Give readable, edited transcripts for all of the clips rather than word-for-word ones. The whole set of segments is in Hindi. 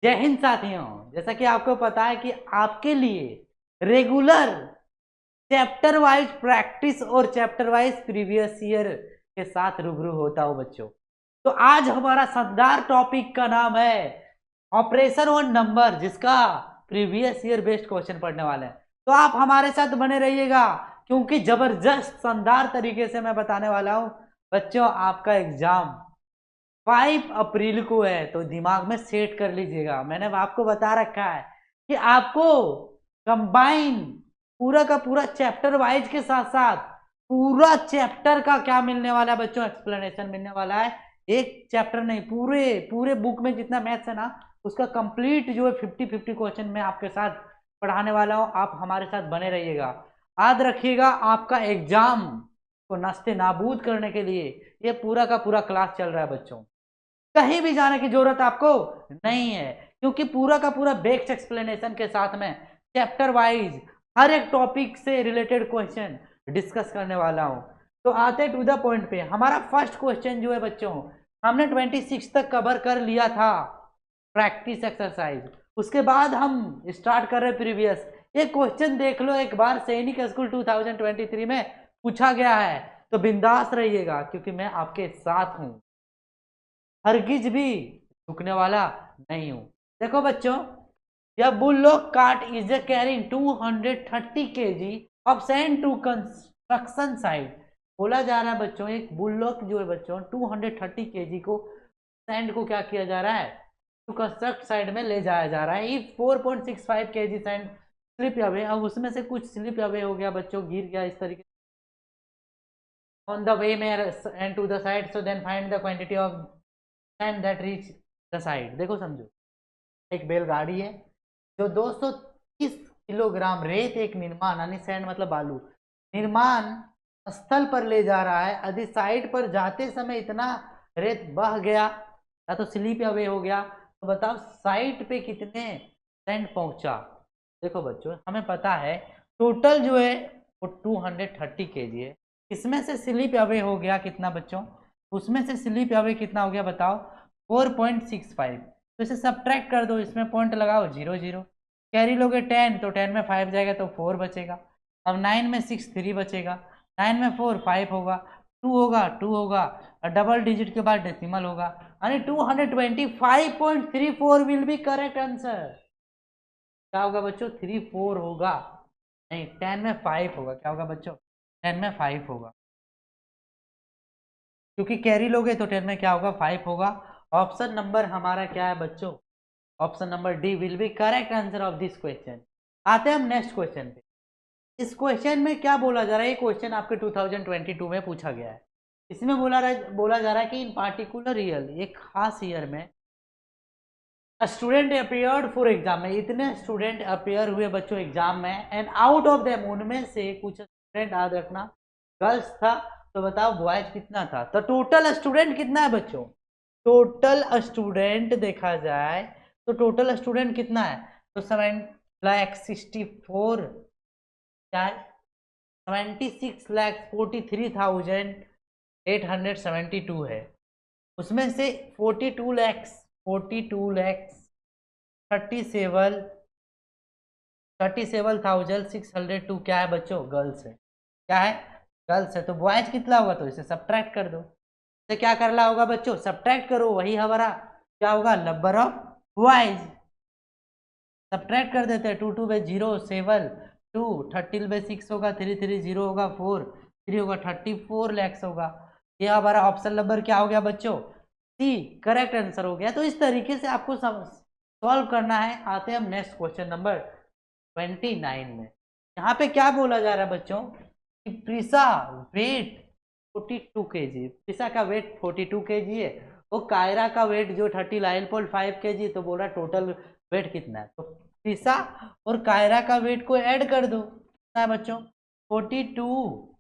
जय हिंद साथियों। जैसा कि आपको पता है कि आपके लिए रेगुलर चैप्टर वाइज प्रैक्टिस और चैप्टर वाइज प्रीवियस ईयर के साथ रूबरू होता हो बच्चों। तो आज हमारा शानदार टॉपिक का नाम है ऑपरेशन ऑन नंबर, जिसका प्रीवियस ईयर बेस्ड क्वेश्चन पढ़ने वाले हैं। तो आप हमारे साथ बने रहिएगा, क्योंकि जबरदस्त शानदार तरीके से मैं बताने वाला हूं बच्चों। आपका एग्जाम 5 अप्रैल को है, तो दिमाग में सेट कर लीजिएगा। मैंने आपको बता रखा है कि आपको कंबाइन पूरा का पूरा चैप्टर वाइज के साथ साथ पूरा चैप्टर का क्या मिलने वाला है बच्चों, एक्सप्लेनेशन मिलने वाला है। एक चैप्टर नहीं, पूरे पूरे बुक में जितना मैथ्स है ना, उसका कंप्लीट जो है 50-50 क्वेश्चन मैं आपके साथ पढ़ाने वाला हूं। आप हमारे साथ बने रहिएगा। याद रखिएगा, आपका एग्जाम को नास्ते नाबूद करने के लिए ये पूरा का पूरा क्लास चल रहा है बच्चों। कहीं भी जाने की जरूरत आपको नहीं है, क्योंकि पूरा का पूरा बेस्ड एक्सप्लेनेशन के साथ में चैप्टर वाइज हर एक टॉपिक से रिलेटेड क्वेश्चन डिस्कस करने वाला हूं। तो आते टू द पॉइंट पे, हमारा फर्स्ट क्वेश्चन जो है बच्चों, हमने 26 तक कवर कर लिया था प्रैक्टिस एक्सरसाइज। उसके बाद हम स्टार्ट कर रहे प्रीवियस। ये क्वेश्चन देख लो एक बार, सैनिक स्कूल 2023 में पूछा गया है। तो बिंदास रहिएगा, क्योंकि मैं आपके साथ हूं, हरगिज भी झुकने वाला नहीं हूं। देखो बच्चों, यह bullock cart is carrying 230 kg of sand to construction site. बोला जा रहा है बच्चों, एक बुल्लोक जो है बच्चों 230 kg को सैंड को क्या किया जा रहा है, टू कंस्ट्रक्ट साइड में ले जाया जा रहा है। ये 4.65 kg सैंड स्लिप अवे, अब उसमें से कुछ स्लिप अवे हो गया बच्चों, गिर गया इस तरीके ऑन द वे में and to the side, so then find the quantity of sand that reach the side. देखो समझो, एक बैलगाड़ी है जो 230 किलोग्राम रेत एक निर्माण यानी सैंड मतलब बालू निर्माण स्थल पर ले जा रहा है। यदि साइड पर जाते समय इतना रेत बह गया या तो स्लिप अवे हो गया, तो बताओ साइट पे कितने सैंड पहुंचा। देखो बच्चों, हमें पता है टोटल जो है वो 230 kg है। इसमें से स्लिप अवे हो गया कितना बच्चों, उसमें से स्लिप अवे कितना हो गया बताओ, 4.65। तो इसे सब्ट्रैक्ट कर दो, इसमें पॉइंट लगाओ 0 0। कैरी लोगे 10, तो 10 में 5 जाएगा तो 4 बचेगा। अब 9 में 6 3 बचेगा, 9 में 4 5 होगा, 2 होगा 2 होगा, और डबल डिजिट के बाद डेसिमल होगा, यानी 225.34 विल बी करेक्ट आंसर। क्या होगा बच्चों, 34 होगा, नहीं 10 में 5 होगा। क्या होगा बच्चों, 10 में 5 होगा, क्योंकि कैरी लोगे तो 10 में क्या होगा, 5 होगा। ऑप्शन नंबर हमारा क्या है बच्चों, option number D will be correct answer of this question. आते हैं हम नेक्स्ट क्वेश्चन पे। इस क्वेश्चन में क्या बोला जा रहा है, ये क्वेश्चन आपके 2022 में पूछा गया है। इसमें बोला जा रहा है कि इन पार्टिकुलर ईयर, एक खास ईयर में स्टूडेंट अपियर्ड फॉर एग्जाम, में इतने स्टूडेंट अपियर हुए बच्चों एग्जाम में, एंड आउट ऑफ देम, उनमें से कुछ स्टूडेंट, याद रखना गर्ल्स था। तो बताओ बॉयज कितना था। तो टोटल स्टूडेंट कितना है बच्चों, टोटल स्टूडेंट देखा जाए तो टोटल स्टूडेंट कितना है, तो 7,64 क्या है, 76,43,872 है। उसमें से 42,37,602 क्या है बच्चों, गर्ल्स है। क्या है, गर्ल्स है। तो बॉयज कितना होगा, तो इसे सब्ट्रैक्ट कर दो। इसे क्या करना होगा बच्चों, सब्ट्रैक्ट करो, वही हमारा क्या होगा, नंबर ऑफ बॉयज। सब्ट्रैक्ट कर देते हैं, 2 2 बाई 0 7 2, 30 बाई 6 होगा, 3 3 0 होगा, 4 3 होगा, 34 लैक्स होगा। ये हमारा ऑप्शन नंबर क्या हो गया बच्चों, सी करेक्ट आंसर हो गया। तो इस तरीके से आपको सॉल्व करना है। आते हैं हम नेक्स्ट क्वेश्चन नंबर 29 में। यहाँ पे क्या बोला जा रहा है बच्चों कि प्रिसा वेट 42 kg, प्रिसा का वेट 42 kg है, वो कायरा का वेट जो 39.5 kg, तो बोल रहा टोटल वेट कितना है। तो प्रिसा और कायरा का वेट को ऐड कर दो, कितना है बच्चों 42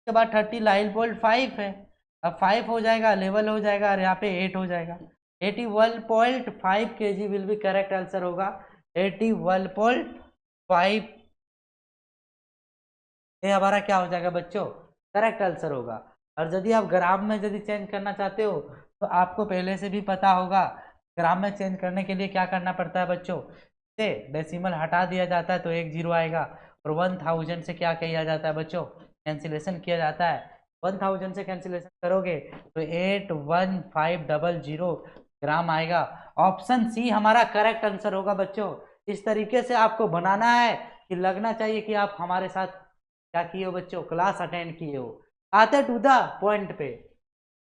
के बाद 39.5 है, अब 5 हो जाएगा, लेवल हो जाएगा, और यहाँ पे 8 हो जाएगा। 81.5 kg will be correct answer होगा। 81.5 ये हमारा क्या हो जाएगा बच्चों, करेक्ट आंसर होगा। और यदि आप ग्राम में यदि चेंज करना चाहते हो, तो आपको पहले से भी पता होगा ग्राम में चेंज करने के लिए क्या करना पड़ता है बच्चों, से डेसिमल हटा दिया जाता है तो एक जीरो आएगा, और 1000 से क्या किया जाता है बच्चों, कैंसिलेशन किया जाता है। 1000 से कैंसिलेशन करोगे तो 81500 ग्राम आएगा। ऑप्शन सी हमारा करेक्ट आंसर होगा बच्चों। इस तरीके से आपको बनाना है कि लगना चाहिए कि आप हमारे साथ क्या किए हो बच्चों, क्लास अटेंड किए हो। आते टू द पॉइंट पे,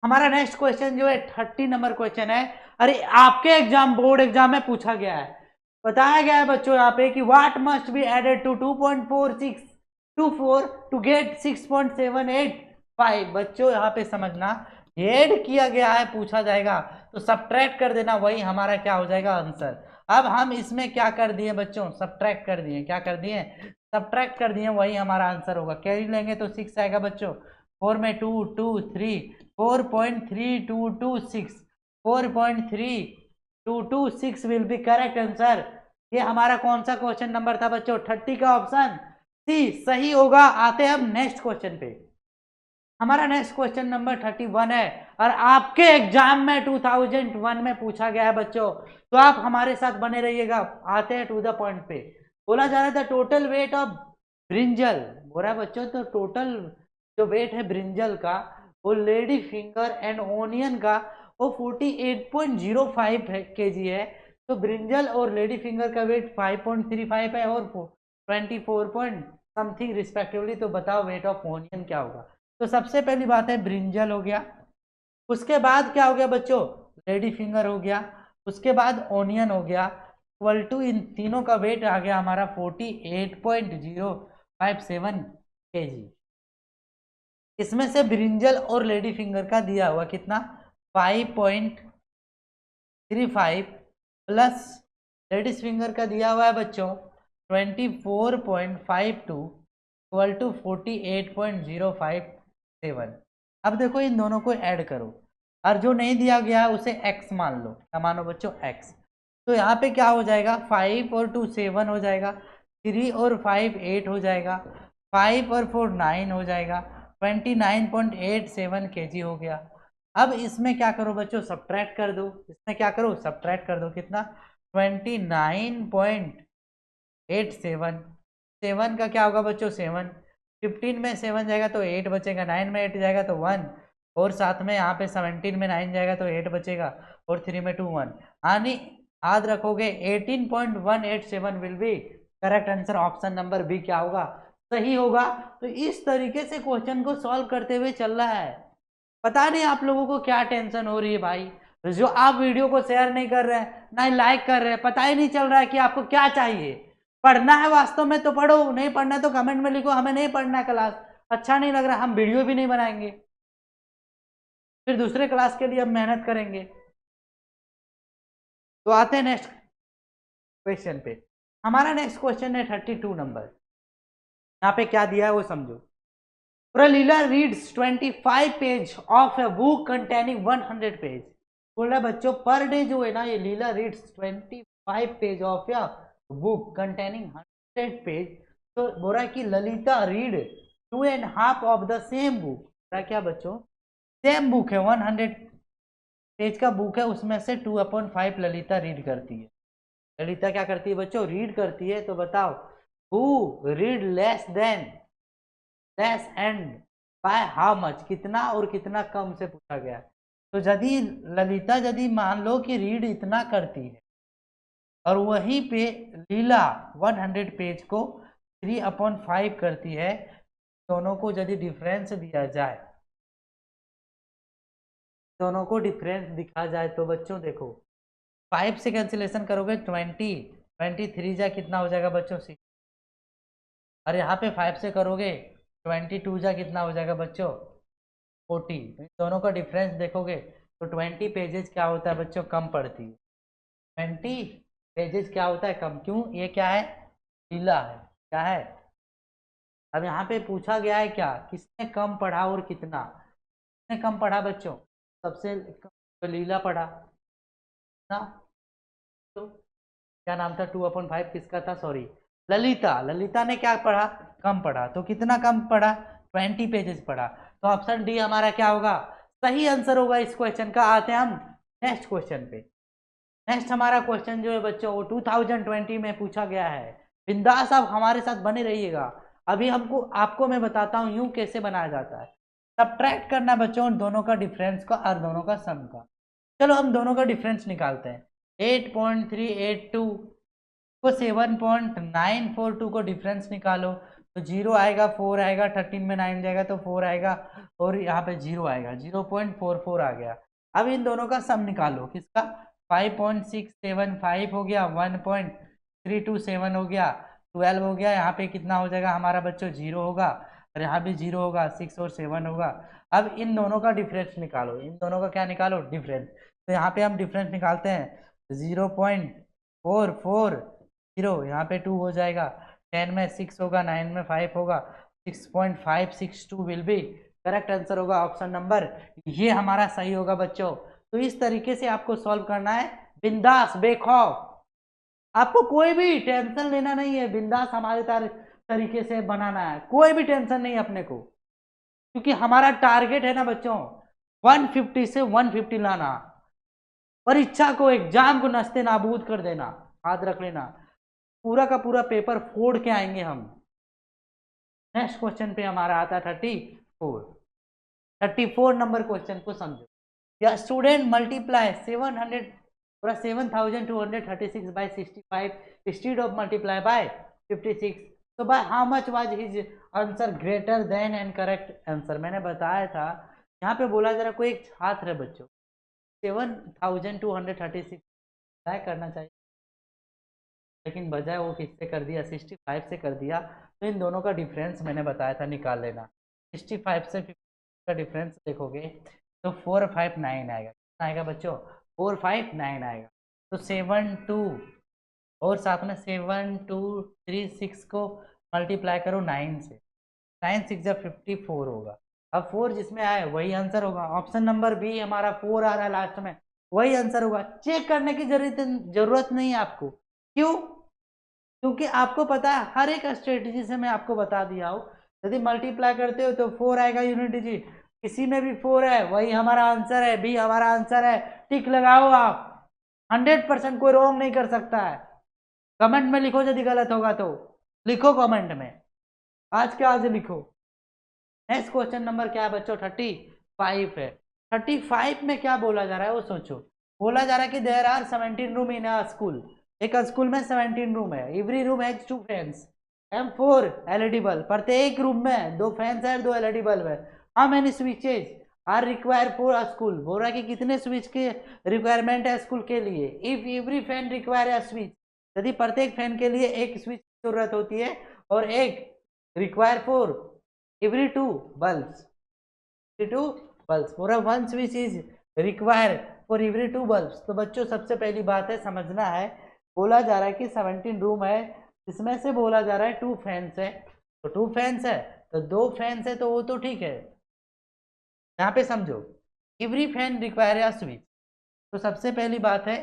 हमारा नेक्स्ट क्वेश्चन जो है 30 नंबर क्वेश्चन है। अरे आपके एग्जाम, बोर्ड एग्जाम में पूछा गया है, बताया गया है बच्चों यहाँ पे कि what must be added to 2.4624 to get 6.785। बच्चों यहाँ पे समझना, ऐड किया गया है पूछा जाएगा तो सब्ट्रैक्ट कर देना, वही हमारा क्या हो जाएगा आंसर। अब हम इसमें क्या कर दिए बच्चों, सब्ट्रैक्ट कर दिए, क्या कर दिए, सब्ट्रैक्ट कर दिए, वही हमारा आंसर होगा। कैरी लेंगे तो 6 आएगा बच्चों, 4 में 2 2 3 4.3226 4.3226 विल बी करेक्ट आंसर। ये हमारा कौन सा क्वेश्चन नंबर था बच्चों, 30 का ऑप्शन सी सही होगा। आते हैं हम नेक्स्ट क्वेश्चन पे, हमारा नेक्स्ट क्वेश्चन नंबर 31 है और आपके एग्जाम में 2001 में पूछा गया है बच्चों, तो आप हमारे साथ बने रहिएगा। आते हैं टू द पॉइंट पे, बोला जा रहा था टोटल वेट ऑफ ब्रिंजल, बोल रहा है बच्चों तो टोटल जो वेट है ब्रिंजल का, वो लेडी फिंगर एंड ओनियन का वो 48.05 kg है। तो ब्रिंजल और लेडी फिंगर का वेट 5.35 है और 24 पॉइंट समथिंग रिस्पेक्टिवली। तो बताओ वेट ऑफ ओनियन क्या होगा। तो सबसे पहली बात है ब्रिंजल हो गया, उसके बाद क्या हो गया बच्चों, लेडी फिंगर हो गया, उसके बाद ओनियन हो गया, इक्वल टू इन तीनों का वेट आ गया हमारा 48.057 kg। इसमें से ब्रिंजल और लेडी फिंगर का दिया हुआ कितना 5.35 प्लस लेडीज फिंगर का दिया हुआ है बच्चों 24.52 इक्वल टू 48.057। अब देखो इन दोनों को ऐड करो और जो नहीं दिया गया है उसे x मान लो, क्या मानो बच्चों x। तो यहाँ पे क्या हो जाएगा 5 और 2 7 हो जाएगा, 3 और 5 8 हो जाएगा, 5 और 4 9 हो जाएगा, 29.87 kg हो गया। अब इसमें क्या करो बच्चों सब्ट्रैक्ट कर दो, इसमें क्या करो सब्ट्रैक्ट कर दो, कितना 29.87, 7 का क्या होगा बच्चों 7, 15 में 7 जाएगा तो 8 बचेगा, 9 में 8 जाएगा तो 1, और साथ में यहाँ पे 17 में 9 जाएगा तो 8 बचेगा, और 3 में 2 1, यानी याद रखोगे 18.187 will be correct answer. Option number B क्या होगा, सही होगा। तो इस तरीके से क्वेश्चन को सॉल्व करते हुए चल रहा है। पता नहीं आप लोगों को क्या टेंशन हो रही है भाई, जो आप वीडियो को शेयर नहीं कर रहे हैं ना ही लाइक कर रहे हैं, पता ही नहीं चल रहा है कि आपको क्या चाहिए। पढ़ना है वास्तव में तो पढ़ो, नहीं पढ़ना है तो कमेंट में लिखो हमें नहीं पढ़ना है क्लास, अच्छा नहीं लग रहा, हम वीडियो भी नहीं बनाएंगे, फिर दूसरे क्लास के लिए हम मेहनत करेंगे। तो आते हैं नेक्स्ट क्वेश्चन पे, हमारा नेक्स्ट क्वेश्चन है 32 नंबर। यहाँ पे क्या दिया है वो समझो। Leela reads 25 page of a book containing 100 page. बोल रहा है बच्चों पर डे जो है ना ये लीला रीड्स 25 पेज ऑफ या बुक कंटेनिंग 100 पेज। तो बोल रहा है कि Lalita read 2.5 of the same book. क्या बच्चों सेम बुक है 100 पेज का बुक है, उसमें से 2/5 ललिता रीड करती है। ललिता क्या करती है बच्चों रीड करती है। तो बताओ who read less and bye how much, कितना और कितना कम से पूछा गया है। तो यदि ललिता यदि मान लो कि रीड इतना करती है और वहीं पे लीला 100 पेज को 3/5 करती है, दोनों को यदि डिफरेंस दिया जाए, दोनों को डिफरेंस दिखा जाए तो बच्चों देखो 5 से कैंसिलेशन करोगे 20, 23 जा कितना हो जाएगा बच्चों 6, और यहाँ पे 5 से करोगे 22 जा कितना हो जाएगा बच्चों 40। दोनों का डिफरेंस देखोगे तो 20 पेजेस क्या होता है बच्चों कम पड़ती है, 20 पेजेस क्या होता है कम। क्यों, ये क्या है लीला है, क्या है। अब यहाँ पे पूछा गया है क्या किसने कम पढ़ा और कितना, किसने कम पढ़ा बच्चों, सबसे कम लीला पढ़ा ना। तो क्या नाम था 2/5 किसका था, सॉरी ललिता, ललिता ने क्या पढ़ा कम पढ़ा। तो कितना कम पढ़ा 20 पेजेस पढ़ा। तो ऑप्शन डी हमारा क्या होगा सही आंसर होगा इस क्वेश्चन का। आते हैं हम नेक्स्ट क्वेश्चन पे। नेक्स्ट हमारा क्वेश्चन जो है बच्चों वो 2020 में पूछा गया है। बिंदास आप हमारे साथ बने रहिएगा। अभी आपको मैं बताता हूँ यूं कैसे बनाया जाता है। सब्ट्रैक्ट करना बच्चों दोनों का डिफरेंस का और दोनों का सम का। चलो हम दोनों का डिफरेंस निकालते हैं। 8.382 को 7.942 को डिफरेंस निकालो तो 0 आएगा, 4 आएगा, 13 में 9 जाएगा तो 4 आएगा और यहाँ पे 0 आएगा, 0.44 आ गया। अब इन दोनों का सम निकालो, किसका? 5.675 हो गया, 1.327 हो गया, 12 हो गया। यहाँ पे कितना हो जाएगा हमारा बच्चों? 0 होगा और यहाँ भी 0 होगा, 6 और 7 होगा। अब इन दोनों का डिफरेंस निकालो, इन दोनों का क्या निकालो? डिफरेंस। तो यहाँ पे हम डिफरेंस निकालते हैं 0.440, यहाँ पे 2 हो जाएगा, 10 में 6 होगा, 9 में 5 होगा, 6.562 विल बी करेक्ट आंसर होगा ऑप्शन नंबर, ये हमारा सही होगा बच्चों। तो इस तरीके से आपको सॉल्व करना है, बिंदास बेखौफ, आपको कोई भी टेंशन लेना नहीं है, बिंदास हमारे तरीके से बनाना है, कोई भी टेंशन नहीं अपने को, क्योंकि हमारा टारगेट है ना बच्चों 150 से 150 लाना, परीक्षा को एग्जाम को नस्ते नाबूद कर देना। याद रख लेना, पूरा का पूरा पेपर फोड़ के आएंगे हम। नेक्स्ट क्वेश्चन पे हमारा आता है 34 नंबर क्वेश्चन को समझो। या student multiply 7236 by 65 instead of multiply by 56, तो by how much was his answer greater than and correct answer. मैंने बताया था यहाँ पे बोला जरा कोई एक छात्र है बच्चों 7236 ट्राई करना चाहिए, लेकिन बजाय वो किससे कर दिया? 65 से कर दिया। तो इन दोनों का डिफरेंस मैंने बताया था निकाल लेना। 65 से 50 का डिफरेंस देखोगे तो 459 आएगा। कितना आएगा बच्चों? 459 आएगा। तो 72 और साथ में 7236 को मल्टीप्लाई करो 9 से, 9 6 54 होगा। अब 4 जिसमें आए वही आंसर होगा। ऑप्शन नंबर बी हमारा 4 आ रहा है लास्ट में, वही आंसर होगा। चेक करने की जरूरत नहीं है आपको। क्यों? क्योंकि आपको पता है हर एक स्ट्रेटेजी से मैं आपको बता दिया हूँ। यदि मल्टीप्लाई करते हो तो 4 आएगा यूनिट डिजिट, किसी में भी 4 है, वही हमारा आंसर है, बी हमारा आंसर है। टिक लगाओ आप, 100% कोई रॉन्ग नहीं कर सकता है। कमेंट में लिखो यदि गलत होगा तो लिखो कमेंट में, आज के आज लिखो। नेक्स्ट क्वेश्चन नंबर क्या है बच्चों? 35 है। 35 में क्या बोला जा रहा है वो सोचो। बोला जा रहा है कि there are 17 room in a school, एक स्कूल में 17 रूम है, every room has 2 fans and 4 LED bulb, प्रत्येक रूम में 2 फैंस है, 2 एलईडी बल्ब है। How many switches are require for a school, बोल रहा है कि कितने स्विच के रिक्वायरमेंट है स्कूल के लिए। If every fan require a switch, यदि प्रत्येक फैन के लिए एक स्विच की जरूरत होती है और एक require for every 2 bulbs, every 2 bulbs, for a one switch is required for every 2 bulbs। तो बच्चों सबसे पहली बात है समझना है, बोला जा रहा है कि 17 रूम है, इसमें से बोला जा रहा है 2 फैंस है, तो 2 फैंस है तो 2 फैंस है तो वो तो ठीक है। यहाँ पे समझो every fan require a switch, तो सबसे पहली बात है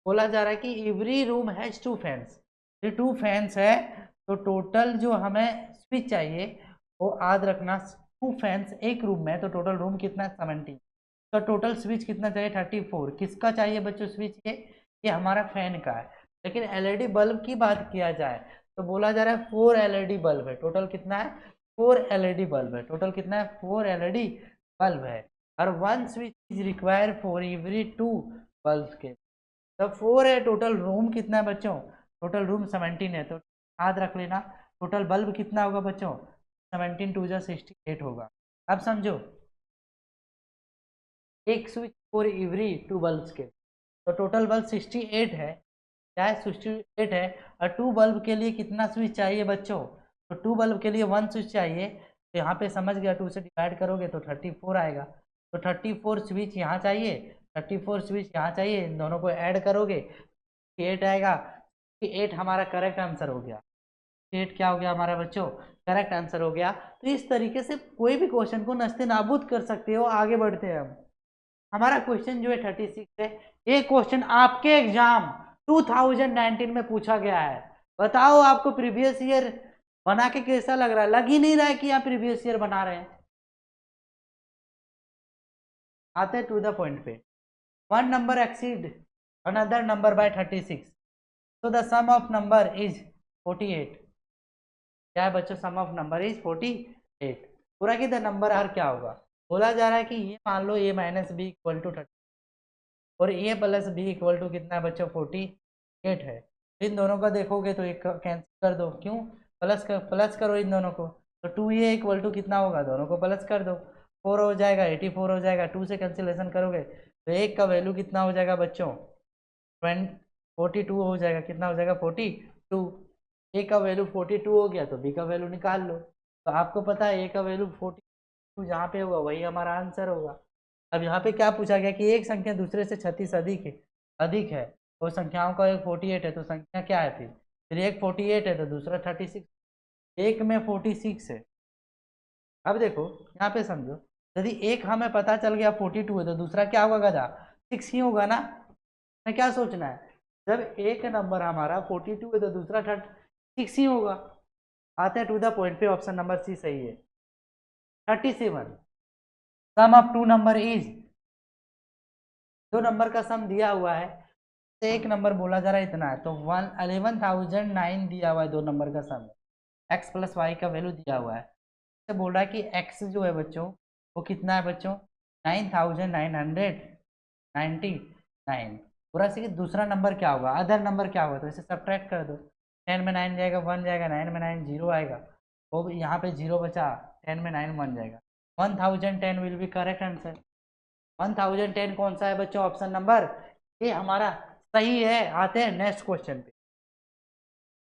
बोला जा रहा है कि एवरी रूम हैज 2 फैंस, ये 2 फैंस है तो टोटल जो हमें स्विच चाहिए वो याद रखना 2 फैंस एक रूम में, तो टोटल रूम कितना है? 17, तो टोटल स्विच कितना चाहिए? 34। किसका चाहिए बच्चों स्विच? ये हमारा फैन का है। लेकिन एलईडी बल्ब की बात किया जाए तो बोला जा रहा है 4 एलईडी बल्ब है। टोटल कितना है? 4 एलईडी बल्ब है। टोटल कितना है? 4 एलईडी बल्ब है और 1 switch is require for every 2 bulb के, तो 4 है। टोटल रूम कितना है बच्चों? टोटल रूम 17 है, तो याद रख लेना टोटल बल्ब कितना होगा बच्चों? 17 2 68 होगा। अब समझो एक स्विच फॉर एवरी 2 बल्ब के, तो टोटल बल्ब 68 है, क्या है? 68 है। और 2 बल्ब के लिए कितना स्विच चाहिए बच्चों? तो 2 बल्ब के लिए 1 स्विच चाहिए, तो यहाँ पे समझ गया 2 से डिवाइड करोगे तो 34 आएगा। तो 34 स्विच यहाँ चाहिए, 34 स्विच यहाँ चाहिए, इन दोनों को ऐड करोगे 8 आएगा। 8 हमारा करेक्ट आंसर हो गया। 8 क्या हो गया हमारा बच्चों? करेक्ट आंसर हो गया। तो इस तरीके से कोई भी क्वेश्चन को नस्ते नाबूद कर सकते हो। आगे बढ़ते हैं हम। हमारा क्वेश्चन जो है 36 है, ये क्वेश्चन आपके एग्जाम 2019 में पूछा गया है। बताओ आपको प्रीवियस ईयर बना के कैसा लग रहा है? लग ही नहीं रहा है कि आप प्रीवियस ईयर बना रहे हैं। आते टू द पॉइंट पे। 1 number exceed another number by 36, so the sum of number is 48. क्या है बच्चों, सम ऑफ नंबर इज 48। पूरा की द नंबर आर क्या होगा, बोला जा रहा है कि ये मान लो a minus B equal to 30 और a plus B equal to कितना है बच्चों 48 है। इन दोनों का देखोगे तो एक कैंसिल कर दो, क्यों, प्लस करो इन दोनों को, तो 2a इक्वल टू कितना होगा, दोनों को प्लस कर दो, 4 हो जाएगा, 84 हो जाएगा, 2 से कैंसिलेशन करोगे तो एक का वैल्यू कितना हो जाएगा बच्चों 42 हो जाएगा, कितना हो जाएगा 42। ए का वैल्यू 42 हो गया तो बी का वैल्यू निकाल लो, तो आपको पता है ए का वैल्यू 42 जहाँ पे होगा वही हमारा आंसर होगा। अब यहाँ पे क्या पूछा गया कि एक संख्या दूसरे से 36 अधिक है और संख्याओं का एक 48 है, तो संख्या क्या है फिर एक 48 है तो दूसरा 36, एक में 46 है। अब देखो यहाँ पे समझो, यदि एक हमें पता चल गया 42 है तो दूसरा क्या होगा गधा 6 ही होगा ना। मैं क्या सोचना है, जब एक नंबर हमारा 42 है तो दूसरा 36 ही होगा। आते हैं टू द पॉइंट पे, ऑप्शन नंबर सी सही है। 37 सम ऑफ टू नंबर इज, दो नंबर का सम दिया हुआ है, एक नंबर बोला जा रहा है इतना है, तो 11,009 दिया हुआ है, दो नंबर का सम है, x प्लस वाई का वैल्यू दिया हुआ है, तो बोल रहा है कि x जो है बच्चों वो कितना है बच्चों 9,999। पूरा से दूसरा नंबर क्या होगा, अदर नंबर क्या होगा, तो इसे सब्ट्रैक्ट कर दो, 10 में 9 जाएगा 1 जाएगा, 9 में 9 0 आएगा, वो यहाँ पे 0 बचा, 10 में 9 1 जाएगा, 1010 विल बी करेक्ट आंसर। 1010 कौन सा है बच्चों, ऑप्शन नंबर ये हमारा सही है। आते हैं नेक्स्ट क्वेश्चन पे,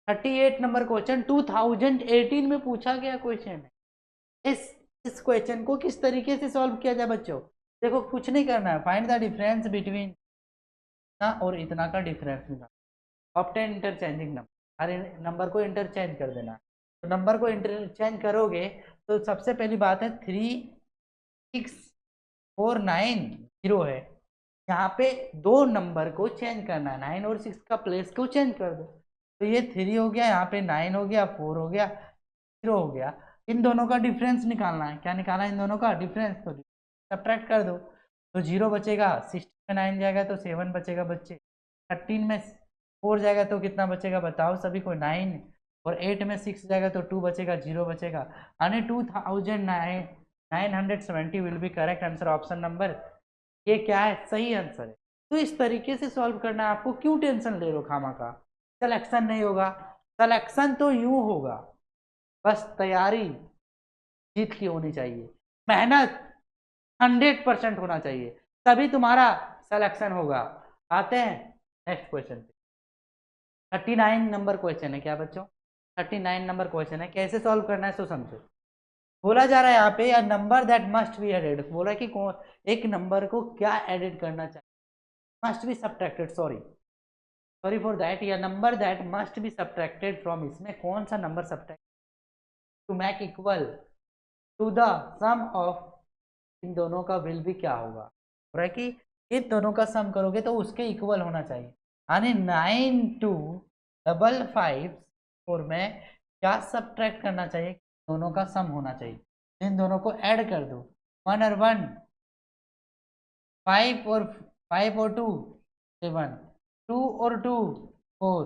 38 नंबर क्वेश्चन 2018 में पूछा गया क्वेश्चन है। इस क्वेश्चन को किस तरीके से सॉल्व किया जाए बच्चों, देखो कुछ नहीं करना है, फाइंड द डिफरेंस बिटवीन इतना और इतना का डिफरेंस निकाल, ऑब्टेन इंटरचेंजिंग नंबर, हर नंबर को इंटरचेंज कर देना। तो नंबर को इंटरचेंज करोगे तो सबसे पहली बात है 36490 है, यहाँ पे दो नंबर को चेंज करना है, 9 और 6 का प्लेस को चेंज कर दो, तो ये 3 हो गया, यहाँ पे 9 हो गया, 4 हो गया, 0 हो गया, इन दोनों का डिफरेंस निकालना है। क्या निकालना है, इन दोनों का डिफरेंस, तो सब्ट्रैक्ट कर दो, तो 0 बचेगा, 16 में 9 जाएगा तो 7 बचेगा बच्चे, 13 में 4 जाएगा तो कितना बचेगा बताओ सभी को 9, और 8 में 6 जाएगा तो 2 बचेगा, 0 बचेगा, यानी 2970 will be correct answer, option number ये क्या है, सही आंसर है। तो इस तरीके से सॉल्व करना है आपको, क्यों टेंशन ले लो खामा का, सिलेक्शन नहीं होगा, सिलेक्शन तो यूं होगा, बस तैयारी जीत की होनी चाहिए, मेहनत 100% होना चाहिए, तभी तुम्हारा सिलेक्शन होगा। आते हैं नेक्स्ट क्वेश्चन पे, 39 नंबर क्वेश्चन है, क्या बच्चों 39 नंबर क्वेश्चन है, कैसे सॉल्व करना है सो समझो। बोला जा रहा है यहाँ पे, a number that must be added, बोला कि एक नंबर को क्या एडिट करना चाहिए, must be subtracted, sorry for that, या number that must be subtracted from, इसमें कौन सा number subtract to make equal to the sum of, इन दोनों का विल भी क्या होगा, हो रहा है कि इन दोनों का सम करोगे तो उसके इक्वल होना चाहिए, यानी 9255 में क्या सब्ट्रैक्ट करना चाहिए, दोनों का सम होना चाहिए, इन दोनों को ऐड कर दो, 1 और 1 5 और 2 7, 2 और 2 4,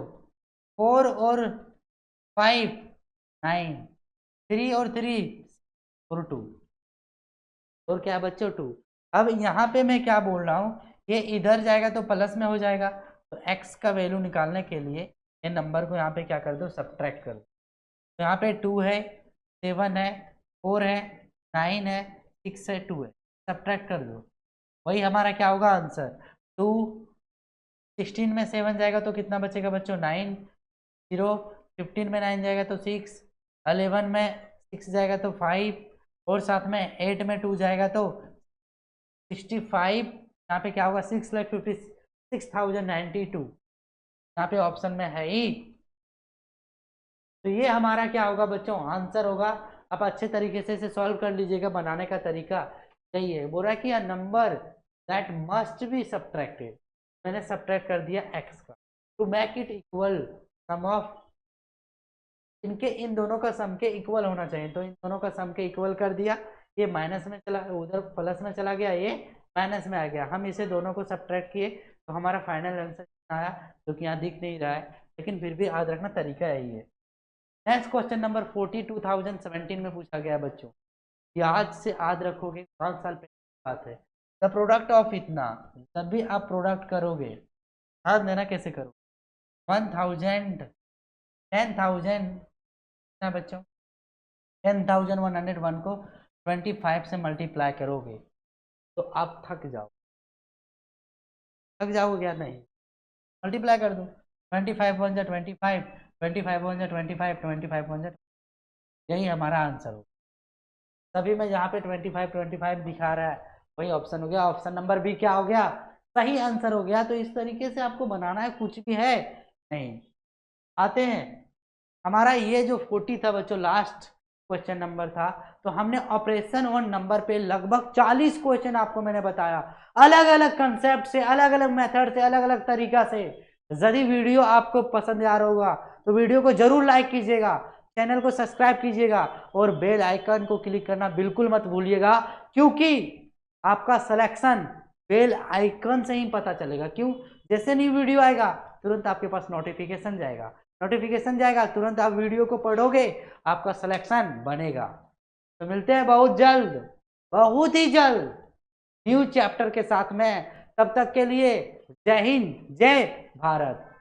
4 और 5 9, 3 और 3 और 2, और क्या बच्चों 2। अब यहाँ पे मैं क्या बोल रहा हूँ, ये इधर जाएगा तो प्लस में हो जाएगा, तो x का वैल्यू निकालने के लिए ये नंबर को यहाँ पे क्या कर दो, सब्ट्रैक्ट कर दो, तो यहाँ पे 2 है, 7 है, 4 है, 9 है, 6 है, 2 है, सब्ट्रैक्ट कर दो, वही हमारा क्या होगा आंसर 2। 16 में 7 जाएगा तो कितना बचेगा बच्चों 9, 0, 15 में 9 जाएगा तो 6, 11 में 6 जाएगा तो 5, और साथ में 8 में 2 जाएगा तो 65, यहाँ पे क्या होगा 6,56,092, यहाँ पे ऑप्शन में है ही, तो ये हमारा क्या होगा बच्चों आंसर होगा। आप अच्छे तरीके से इसे सॉल्व कर लीजिएगा, बनाने का तरीका यही है। बोल रहा है कि a number that must be subtracted, मैंने सब्ट्रैक्ट कर दिया x का, to make it equal sum of, इनके इन दोनों का सम के इक्वल होना चाहिए, तो इन दोनों का सम के इक्वल कर दिया, ये माइनस में चला, उधर प्लस में चला गया, ये माइनस में आ गया, हम इसे दोनों को सब्ट्रैक्ट किए तो हमारा फाइनल आंसर आया, जो कि यहाँ दिख नहीं रहा है, लेकिन फिर भी याद रखना तरीका यही है। नेक्स्ट क्वेश्चन नंबर 40 2017 में पूछा गया बच्चों, ये आज से याद रखोगे, 5 साल पहले की बात है। द प्रोडक्ट ऑफ इतना, जब भी आप प्रोडक्ट करोगे, याद देना कैसे करोगे, 1000 10,000 ना बच्चों, 10,101 को 25 से मल्टीप्लाई करोगे तो आप थक जाओगे क्या? नहीं, मल्टीप्लाई कर दो, 25 वन जा 25, 25 वन जा 25, 25 वन जा, यही हमारा आंसर हो। तभी मैं यहाँ पे 25 दिखा रहा है, वही ऑप्शन हो गया, ऑप्शन नंबर बी क्या हो गया, सही आंसर हो गया। तो इस तरीके से आपको बनाना है, कुछ भी है नहीं। आते हैं, हमारा ये जो 40 था बच्चों, लास्ट क्वेश्चन नंबर था, तो हमने ऑपरेशन वन नंबर पे लगभग 40 क्वेश्चन आपको मैंने बताया, अलग अलग कंसेप्ट से, अलग अलग मेथड से, अलग अलग तरीका से। यदि वीडियो आपको पसंद आ रहा होगा तो वीडियो को जरूर लाइक कीजिएगा, चैनल को सब्सक्राइब कीजिएगा और बेल आइकन को क्लिक करना बिल्कुल मत भूलिएगा, क्योंकि आपका सिलेक्शन बेल आइकन से ही पता चलेगा। क्यों? जैसे न्यू वीडियो आएगा तुरंत आपके पास नोटिफिकेशन जाएगा, तुरंत आप वीडियो को पढ़ोगे, आपका सिलेक्शन बनेगा। तो मिलते हैं बहुत जल्द, बहुत ही जल्द न्यू चैप्टर के साथ में। तब तक के लिए जय हिंद, जय भारत।